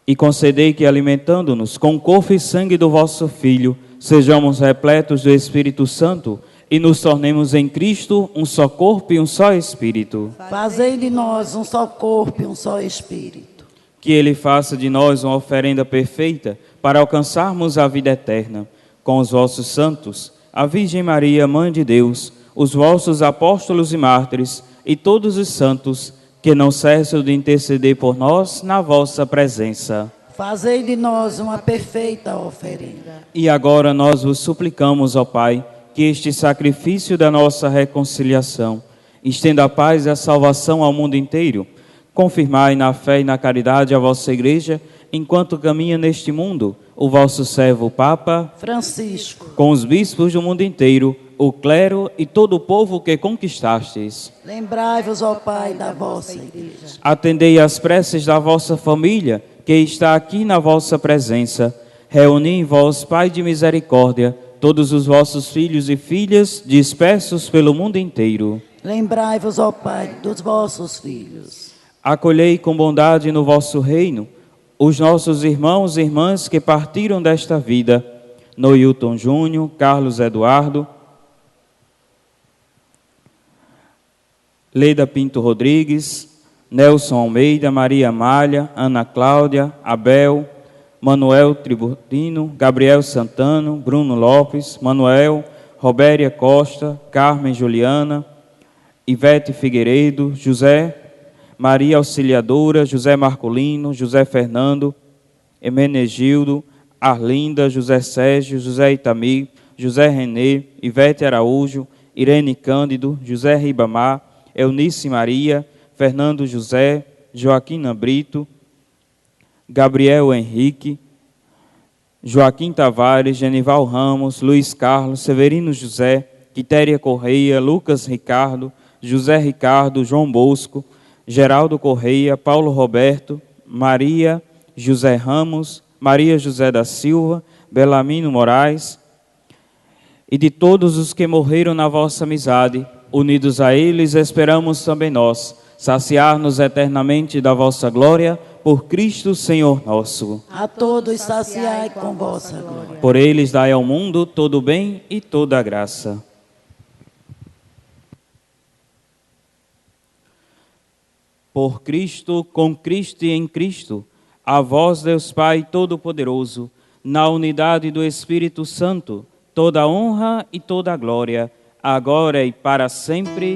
e concedei que, alimentando-nos com o corpo e sangue do vosso Filho, sejamos repletos do Espírito Santo e nos tornemos em Cristo um só corpo e um só Espírito. Fazei de nós um só corpo e um só Espírito. Que Ele faça de nós uma oferenda perfeita para alcançarmos a vida eterna. Com os vossos santos, a Virgem Maria, Mãe de Deus, os vossos apóstolos e mártires e todos os santos, que não cessam de interceder por nós na vossa presença. Fazei de nós uma perfeita oferenda. E agora nós vos suplicamos, ó Pai, que este sacrifício da nossa reconciliação estenda a paz e a salvação ao mundo inteiro. Confirmai na fé e na caridade a vossa Igreja, enquanto caminha neste mundo o vosso servo Papa Francisco. com os bispos do mundo inteiro, o clero e todo o povo que conquistastes. Lembrai-vos, ó Pai, da vossa Igreja. Atendei às preces da vossa família, que está aqui na vossa presença. Reuni em vós, Pai de misericórdia, todos os vossos filhos e filhas dispersos pelo mundo inteiro. Lembrai-vos, ó Pai, dos vossos filhos. Acolhei com bondade no vosso reino os nossos irmãos e irmãs que partiram desta vida. Noilton Júnior, Carlos Eduardo, Leida Pinto Rodrigues, Nelson Almeida, Maria Amália, Ana Cláudia, Abel, Manuel Tributino, Gabriel Santano, Bruno Lopes, Manuel, Robéria Costa, Carmen Juliana, Ivete Figueiredo, José, Maria Auxiliadora, José Marcolino, José Fernando, Emenegildo, Arlinda, José Sérgio, José Itamir, José Renê, Ivete Araújo, Irene Cândido, José Ribamar, Eunice Maria, Fernando José, Joaquina Brito, Gabriel Henrique, Joaquim Tavares, Genival Ramos, Luiz Carlos, Severino José, Quitéria Correia, Lucas Ricardo, José Ricardo, João Bosco, Geraldo Correia, Paulo Roberto, Maria José Ramos, Maria José da Silva, Belamino Moraes, e de todos os que morreram na vossa amizade, unidos a eles, esperamos também nós, saciar-nos eternamente da vossa glória, por Cristo Senhor nosso. A todos saciai com vossa glória. Por eles dai ao mundo todo o bem e toda a graça. Por Cristo, com Cristo e em Cristo, a vós, Deus Pai Todo-Poderoso, na unidade do Espírito Santo, toda a honra e toda a glória, agora e para sempre.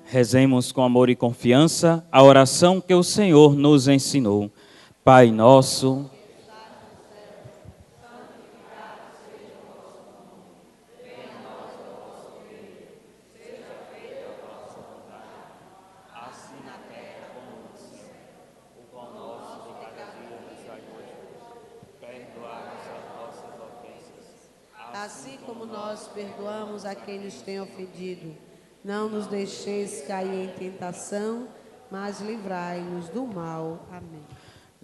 Rezemos com amor e confiança a oração que o Senhor nos ensinou. Pai nosso, assim como nós perdoamos a quem nos tem ofendido. Não nos deixeis cair em tentação, mas livrai-nos do mal. Amém.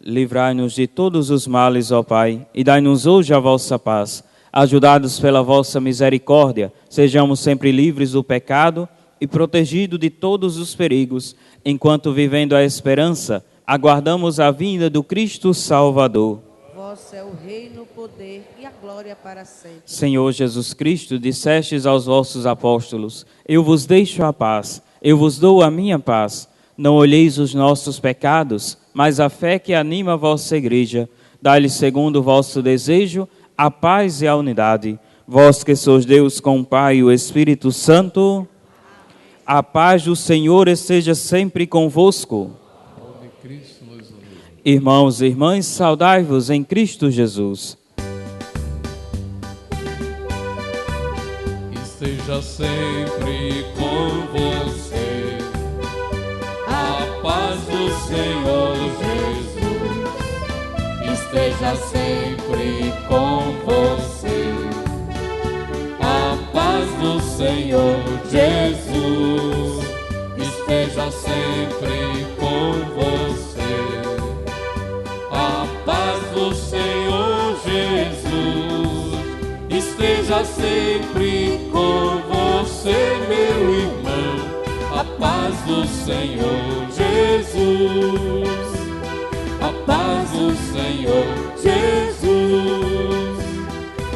livrai-nos de todos os males, ó Pai, e dai-nos hoje a vossa paz. Ajudados pela vossa misericórdia, sejamos sempre livres do pecado e protegidos de todos os perigos, enquanto, vivendo a esperança, aguardamos a vinda do Cristo Salvador. Vosso é o reino, o poder e a glória para sempre. Senhor Jesus Cristo, dissestes aos vossos apóstolos: eu vos deixo a paz, eu vos dou a minha paz. Não olheis os nossos pecados, mas a fé que anima a vossa igreja. Dai-lhe, segundo o vosso desejo, a paz e a unidade. Vós que sois Deus com o Pai e o Espírito Santo, a paz do Senhor esteja sempre convosco. Irmãos e irmãs, saudai-vos em Cristo Jesus. Esteja sempre com você, a paz do Senhor Jesus. Esteja sempre com você, a paz do Senhor Jesus. Esteja sempre com você, a paz do Senhor Jesus. Esteja sempre com você, meu irmão, a paz do Senhor Jesus. A paz do Senhor Jesus.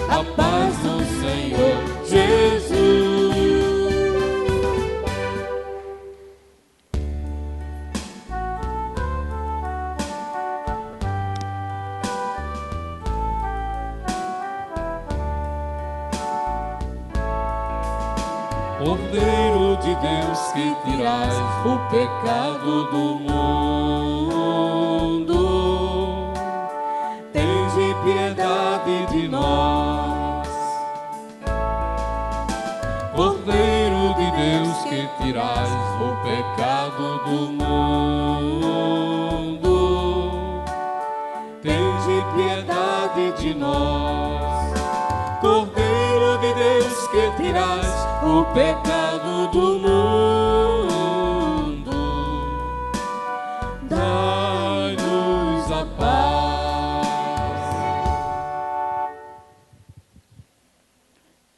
A paz do Senhor Jesus. Cordeiro de Deus que tirais o pecado do mundo, tende piedade de nós. Cordeiro de Deus que tirais o pecado do mundo, tende piedade de nós. Cordeiro de Deus que tirais o pecado do mundo, dai-nos a paz.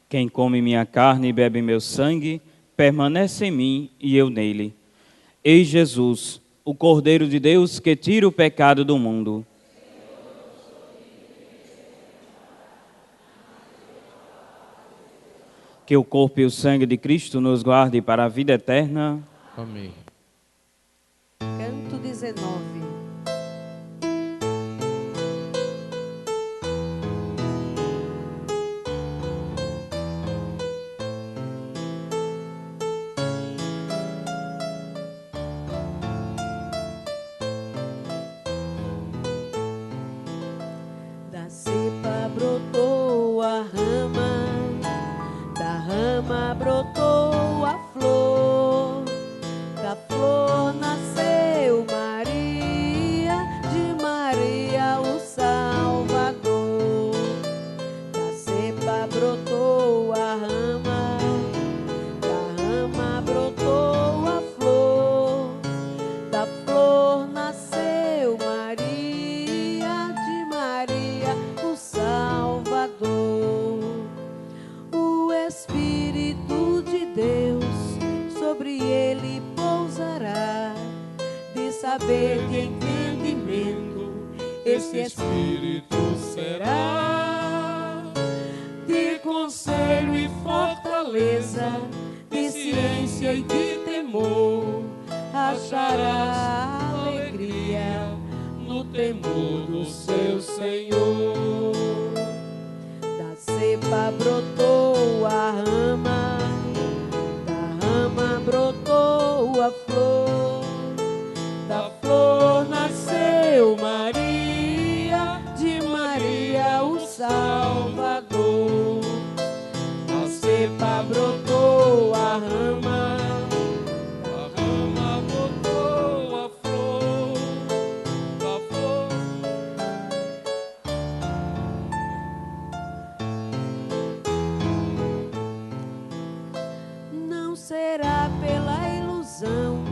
Quem come minha carne e bebe meu sangue, permanece em mim e eu nele. Eis Jesus, o Cordeiro de Deus que tira o pecado do mundo. Que o corpo e o sangue de Cristo nos guarde para a vida eterna. Amém. Canto 19. Da cepa brotou a rama, da rama brotou a flor, da flor nasceu Maria, de Maria o Salvador. Da cepa brotou a rama, da rama brotou a flor, da flor nasceu Maria, de Maria o Salvador. O Espírito de Deus sobre ele pousará, de saber, de entendimento, esse Espírito será. De conselho e fortaleza, de ciência e de temor, achará alegria no temor do seu Senhor. Da cepa brotou a rama, da rama brotou a flor, da flor nasceu Maria, de Maria o Salvador. Da cepa brotou a rama, Da rama brotou a flor, da flor. não será pela ilusão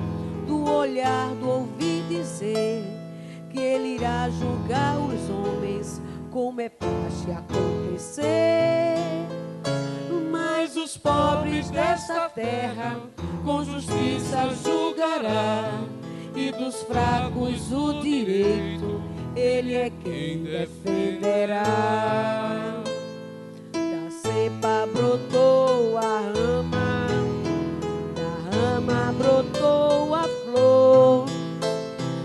do olhar, do ouvir dizer, que ele irá julgar os homens como é praxe acontecer. Mas os pobres desta terra com justiça julgará, e dos fracos o direito ele é quem defenderá. Da cepa brotou a rama, da rama brotou a flor,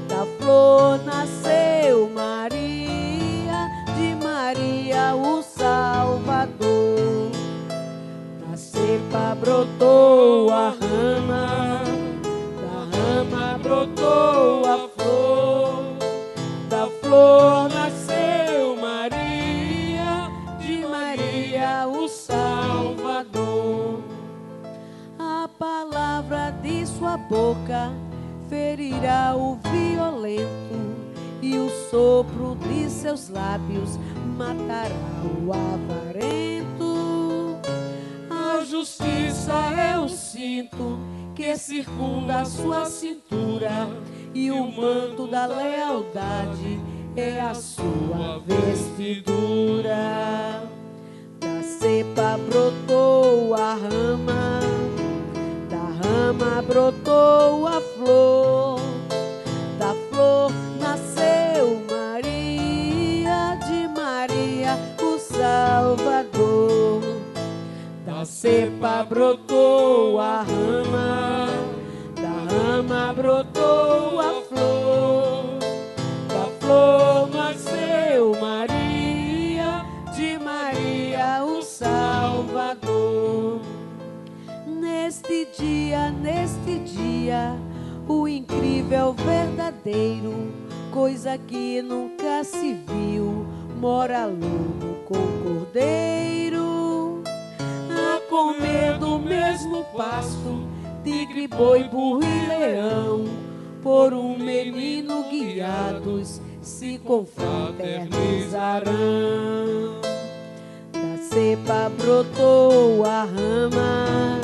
da flor nasceu Maria, de Maria o Salvador. Da cepa brotou a rama, da rama brotou a flor, da flor nasceu Maria, de Maria o Salvador. A palavra de sua boca ferirá o violento, e o sopro de seus lábios matará o avarento. A justiça é o cinto que circunda a sua cintura, e o manto da lealdade é a sua vestidura. Da cepa brotou a rama, da rama brotou a flor, da flor nasceu Maria, de Maria o Salvador. Da cepa brotou a rama, da rama brotou a flor, da flor nasceu Maria, de Maria o Salvador. neste dia, o incrível verdadeiro, coisa que nunca se viu, mora lobo com cordeiro, a comer do mesmo pasto, tigre, boi, burro e leão, por um menino guiados se confraternizarão. Da cepa brotou a rama,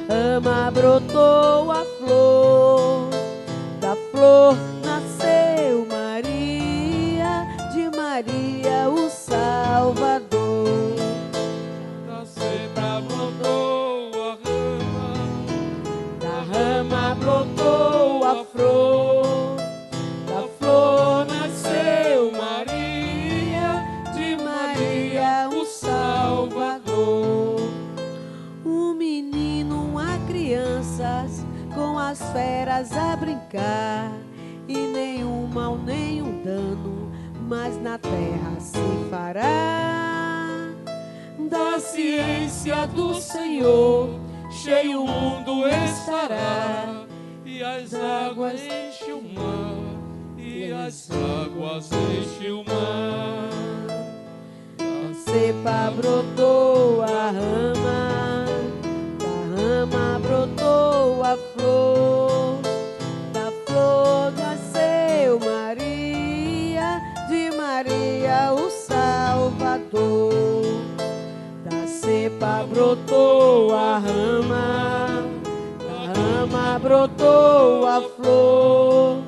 da rama brotou a flor, da flor nasceu Maria, de Maria o Salvador. Da cepa brotou a rama, Da rama brotou a flor, da flor nasceu Maria, de Maria o Salvador. Um menino, uma crianças, com as feras a brincar, e nenhum mal, nenhum dano, mas na terra se fará. Da ciência do Senhor, cheio o mundo estará, e as águas enchem o mar, e as águas enchem o mar. da cepa brotou a rama, da rama brotou a flor, da flor nasceu Maria, de Maria o Salvador. Da cepa brotou a rama, da rama brotou a flor,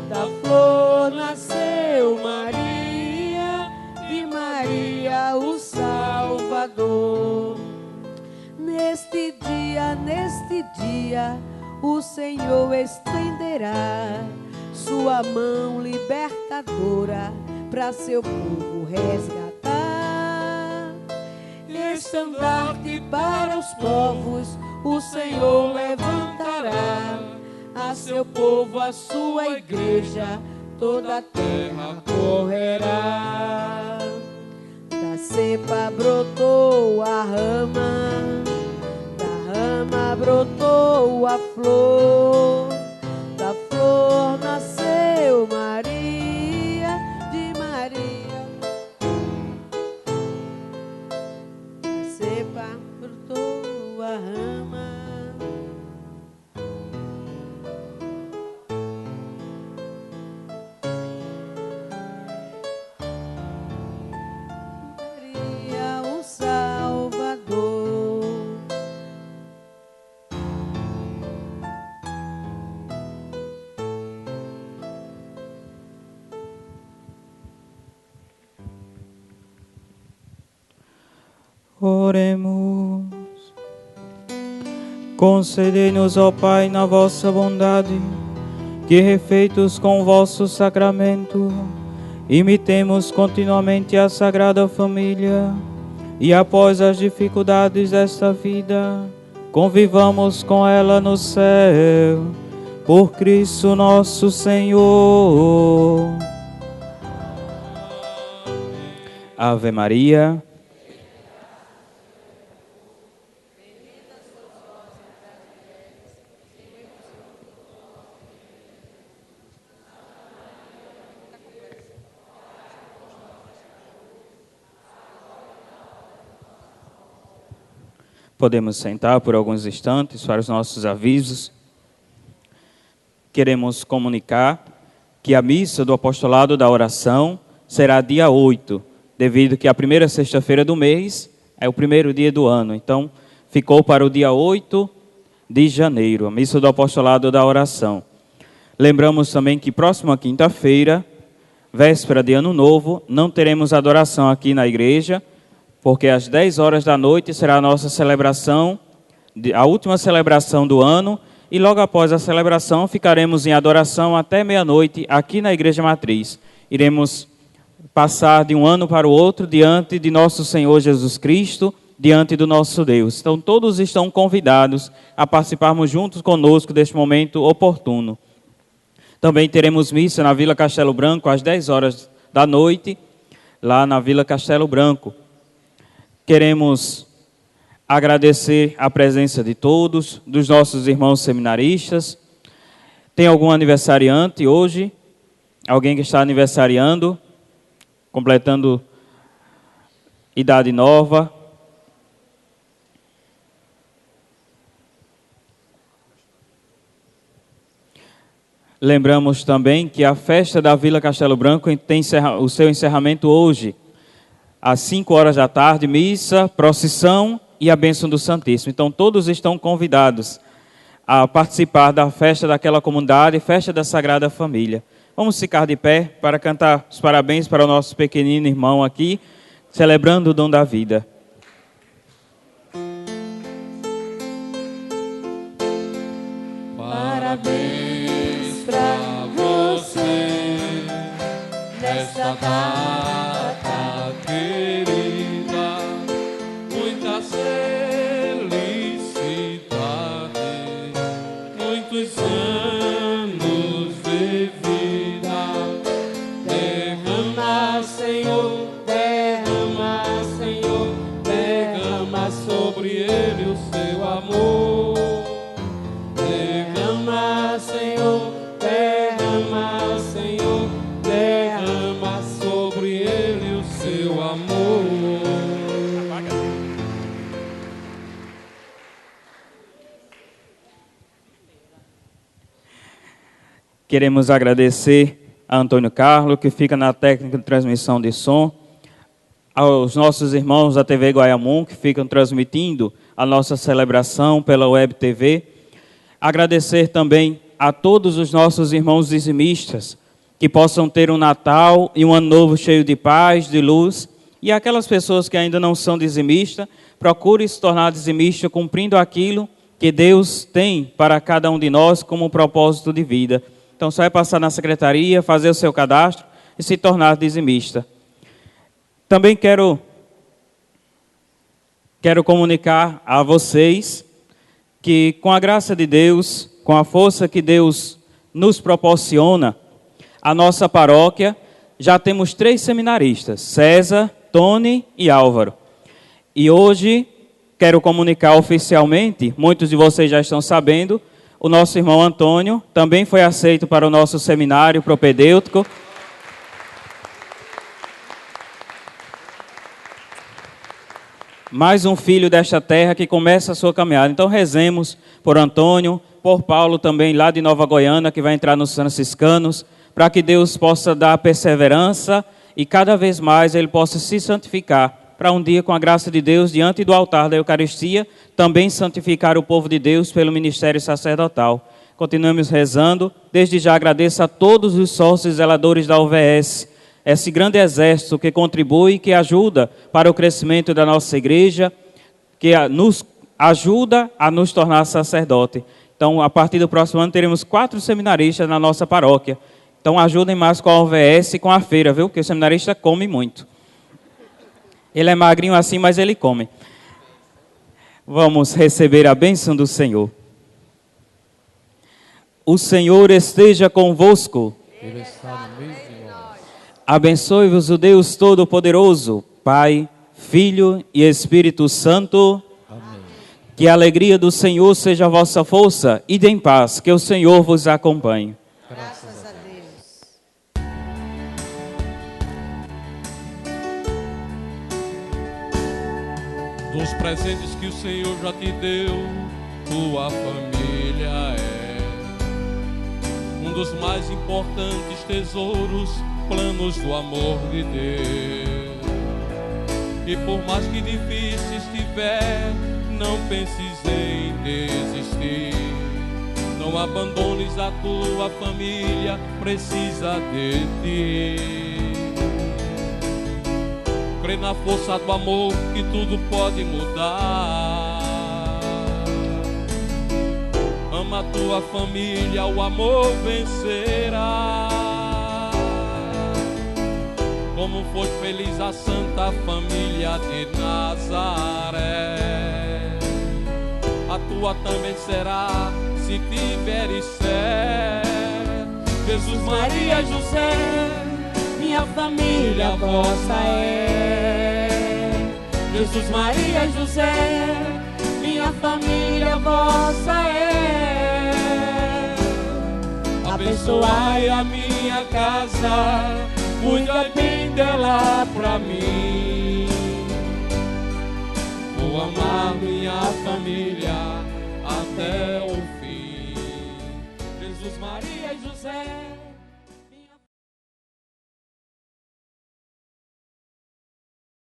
da flor nasceu Maria, de Maria o Salvador. Neste dia, o Senhor estenderá sua mão libertadora para seu povo resgatar. Estandarte para os povos, o Senhor levantará a seu povo, a sua igreja, toda a terra correrá. Da cepa brotou a rama, da rama brotou a flor, da flor nasceu Maria, de Maria. Da cepa brotou a rama. Maria o Salvador. Oremos. Concedei-nos, ó Pai, na vossa bondade, que, refeitos com o vosso sacramento, imitemos continuamente a Sagrada Família e, após as dificuldades desta vida, convivamos com ela no céu, por Cristo nosso Senhor. Ave Maria. Podemos sentar por alguns instantes para os nossos avisos. Queremos comunicar que a missa do Apostolado da Oração será dia 8, devido que a primeira sexta-feira do mês é o primeiro dia do ano. Então, ficou para o dia 8 de janeiro, a missa do Apostolado da Oração. Lembramos também que próxima quinta-feira, véspera de Ano Novo, não teremos adoração aqui na igreja, porque às 10 horas da noite será a nossa celebração, a última celebração do ano, e logo após a celebração ficaremos em adoração até meia-noite aqui na Igreja Matriz. Iremos passar de um ano para o outro diante de nosso Senhor Jesus Cristo, diante do nosso Deus. Então todos estão convidados a participarmos juntos conosco deste momento oportuno. Também teremos missa na Vila Castelo Branco às 10 horas da noite, lá na Vila Castelo Branco. Queremos agradecer a presença de todos, dos nossos irmãos seminaristas. Tem algum aniversariante hoje? Alguém que está aniversariando, completando idade nova? Lembramos também que a festa da Vila Castelo Branco tem o seu encerramento hoje, às 5 horas da tarde, missa, procissão e a bênção do Santíssimo. Então todos estão convidados a participar da festa daquela comunidade, festa da Sagrada Família. Vamos ficar de pé para cantar os parabéns para o nosso pequenino irmão aqui, celebrando o dom da vida. Parabéns pra você nesta data querida, muita felicidade, muitos anos de vida. Derrama, Senhor, derrama, Senhor, derrama sobre ele o seu amor. Derrama, Senhor, derrama, Senhor, derrama sobre ele o seu amor. Queremos agradecer a Antônio Carlos, que fica na técnica de transmissão de som, aos nossos irmãos da TV Guaiamum, que ficam transmitindo a nossa celebração pela Web TV. Agradecer também a todos os nossos irmãos dizimistas, que possam ter um Natal e um Ano Novo cheio de paz, de luz. E aquelas pessoas que ainda não são dizimistas, procurem se tornar dizimista cumprindo aquilo que Deus tem para cada um de nós como um propósito de vida. Então, só é passar na secretaria, fazer o seu cadastro e se tornar dizimista. Também quero comunicar a vocês que, com a graça de Deus, com a força que Deus nos proporciona, a nossa paróquia, já temos 3 seminaristas, César, Tony e Álvaro. E hoje, quero comunicar oficialmente, muitos de vocês já estão sabendo, o nosso irmão Antônio também foi aceito para o nosso seminário propedêutico. Mais um filho desta terra que começa a sua caminhada. Então rezemos por Antônio, por Paulo também lá de Nova Goiânia, que vai entrar nos franciscanos, para que Deus possa dar perseverança e cada vez mais ele possa se santificar, para um dia, com a graça de Deus, diante do altar da Eucaristia, também santificar o povo de Deus pelo ministério sacerdotal. Continuamos rezando. Desde já agradeço a todos os sócios e zeladores da UVS, esse grande exército que contribui e que ajuda para o crescimento da nossa igreja, que nos ajuda a nos tornar sacerdote. Então, a partir do próximo ano, teremos 4 seminaristas na nossa paróquia. Então, ajudem mais com a UVS e com a feira, viu? Porque o seminarista come muito. Ele é magrinho assim, mas ele come. Vamos receber a bênção do Senhor. O Senhor esteja convosco. Ele está no meio de nós. Abençoe-vos o Deus Todo-Poderoso, Pai, Filho e Espírito Santo. Amém. Que a alegria do Senhor seja a vossa força e de em paz, que o Senhor vos acompanhe. Graças a Deus. Dos presentes que o Senhor já te deu, tua família é um dos mais importantes tesouros, planos do amor de Deus. E por mais que difícil estiver, não penses em desistir. Não abandones a tua família, precisa de ti. Crê na força do amor que tudo pode mudar. Ama a tua família, o amor vencerá. Como foi feliz a Santa Família de Nazaré, a tua também será, se tiveres fé. Jesus, Maria, José, minha família vossa é. Jesus, Maria, José, minha família vossa é. Abençoai a minha casa, cuida bem dela pra mim. Vou amar minha família até o fim. Jesus, Maria e José.